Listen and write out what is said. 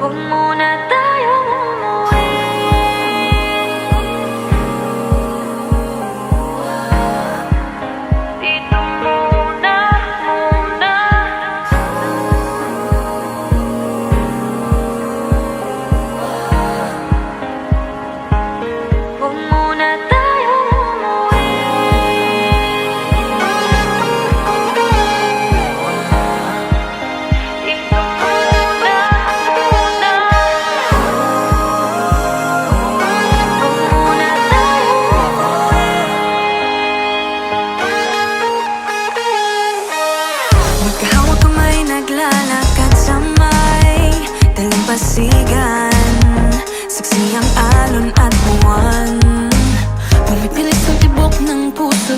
Huwag muna tayong umuwi. Dito muna, muna. Huwag muna tayong umuwi. Dito muna, muna. Huwag muna tayong umuwi. Magkahawak kamay, naglalakad sa may dalampasigan. Saksi ang alon at buwan, pumipilis ang tibok ng puso.